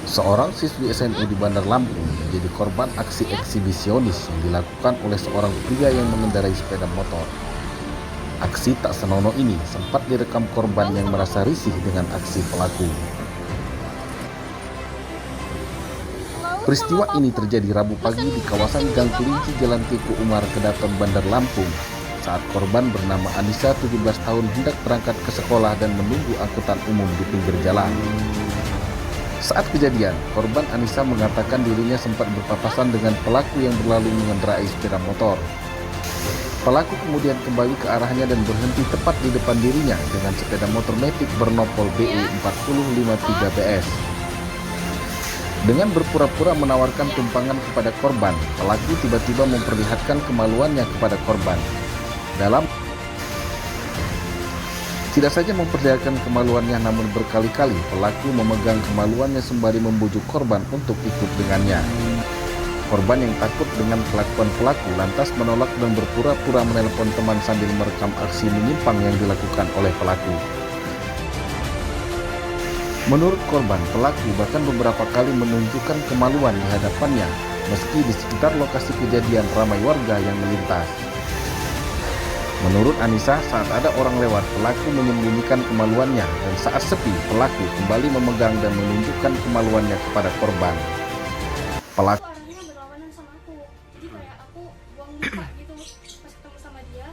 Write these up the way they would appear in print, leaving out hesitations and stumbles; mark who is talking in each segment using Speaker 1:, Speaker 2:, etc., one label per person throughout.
Speaker 1: Seorang siswi SMU di Bandar Lampung menjadi korban aksi eksibisionis yang dilakukan oleh seorang pria yang mengendarai sepeda motor. Aksi tak senonoh ini sempat direkam korban yang merasa risih dengan aksi pelaku. Peristiwa ini terjadi Rabu pagi di kawasan Gang Kelinci Jalan Teku Umar, Kedaton, Bandar Lampung, saat korban bernama Anissa 17 tahun hendak berangkat ke sekolah dan menunggu angkutan umum di pinggir jalan. Saat kejadian, korban Anissa mengatakan dirinya sempat berpapasan dengan pelaku yang berlalu mengendarai sepeda motor. Pelaku kemudian kembali ke arahnya dan berhenti tepat di depan dirinya dengan sepeda motor Matic bernopol BE 4053 BS. Dengan berpura-pura menawarkan tumpangan kepada korban, pelaku tiba-tiba memperlihatkan kemaluannya kepada korban. Tidak saja memperlihatkan kemaluannya, namun berkali-kali pelaku memegang kemaluannya sembari membujuk korban untuk ikut dengannya. Korban yang takut dengan kelakuan pelaku lantas menolak dan berpura-pura menelpon teman sambil merekam aksi menyimpang yang dilakukan oleh pelaku. Menurut korban, pelaku bahkan beberapa kali menunjukkan kemaluan di hadapannya, meski di sekitar lokasi kejadian ramai warga yang melintas. Menurut Anissa, saat ada orang lewat, pelaku menyembunyikan kemaluannya, dan saat sepi, pelaku kembali memegang dan menunjukkan kemaluannya kepada korban. Pelaku
Speaker 2: orangnya berlawanan sama aku, jadi kayak aku buang muka gitu pas ketemu sama dia.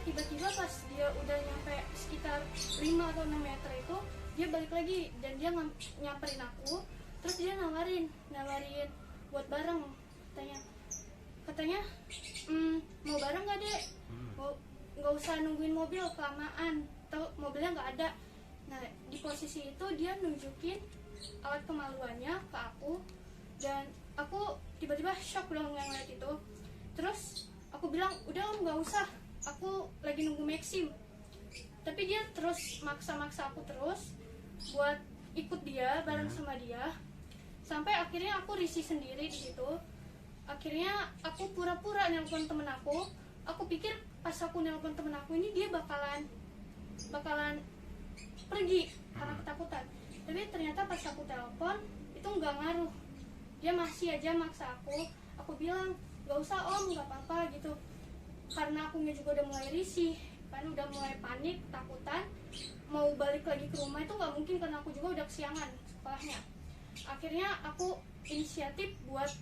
Speaker 2: Tiba-tiba pas dia udah nyampe sekitar 5 atau 6 meter itu, dia balik lagi dan dia nyamperin aku. Terus dia nawarin buat bareng, katanya mau bareng gak dek? Nggak usah nungguin mobil kelamaan, atau mobilnya nggak ada. Nah, di posisi itu dia nunjukin alat kemaluannya ke aku, dan aku tiba-tiba shock dong ngeliat itu. Terus aku bilang, udah om nggak usah, aku lagi nunggu Maxim. Tapi dia terus maksa aku terus buat ikut dia, bareng sama dia, sampai akhirnya aku risih sendiri di situ. Akhirnya aku pura-pura nelpon temen aku. Aku pikir pas aku nelpon temen aku ini dia bakalan pergi karena ketakutan. Tapi ternyata pas aku telepon itu nggak ngaruh. Dia masih aja maksa aku. Aku bilang nggak usah om, nggak apa-apa gitu. Karena akunya juga udah mulai risih, kan udah mulai panik, takutan. Mau balik lagi ke rumah itu nggak mungkin karena aku juga udah kesiangan sekolahnya. Akhirnya aku inisiatif buat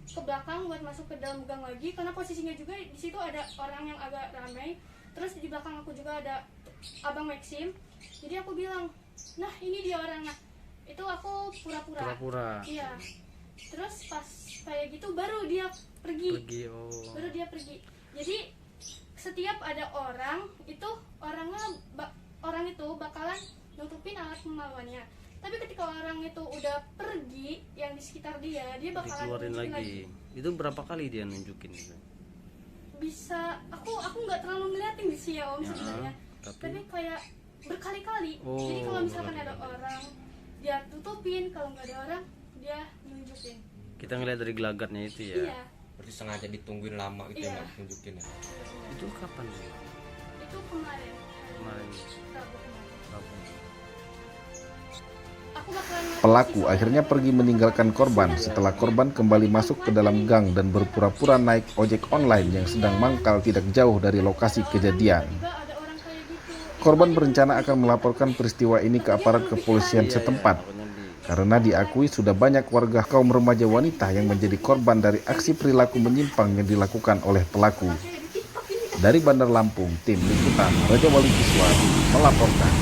Speaker 2: ke belakang buat masuk ke dalam gang lagi, karena posisinya juga di situ ada orang yang agak ramai. Terus di belakang aku juga ada abang Maxim. Jadi aku bilang, nah ini dia orangnya. Itu aku pura-pura. Iya. Terus pas kayak gitu baru dia pergi. Baru dia pergi. Jadi setiap ada orang itu orang itu bakalan nutupin alat kemaluannya. Tapi ketika orang itu udah pergi, yang di sekitar dia bakalan
Speaker 3: dikeluarin lagi. Itu berapa kali dia nunjukin itu?
Speaker 2: Bisa, aku nggak terlalu ngeliatin sih ya om sebenarnya. Tapi kayak berkali-kali. Jadi kalau misalkan ada orang, dia tutupin, kalau nggak ada orang, dia nunjukin.
Speaker 3: Kita ngeliat dari gelagatnya itu ya.
Speaker 2: Iya.
Speaker 4: Berarti sengaja ditungguin lama gitu ya, nunjukin ya.
Speaker 3: Itu kapan sih?
Speaker 2: Itu kemarin. Rabu kemarin.
Speaker 1: Pelaku akhirnya pergi meninggalkan korban setelah korban kembali masuk ke dalam gang dan berpura-pura naik ojek online yang sedang mangkal tidak jauh dari lokasi kejadian. Korban berencana akan melaporkan peristiwa ini ke aparat kepolisian setempat, karena diakui sudah banyak warga kaum remaja wanita yang menjadi korban dari aksi perilaku menyimpang yang dilakukan oleh pelaku. Dari Bandar Lampung, tim liputan Raja Wali Kiswah melaporkan.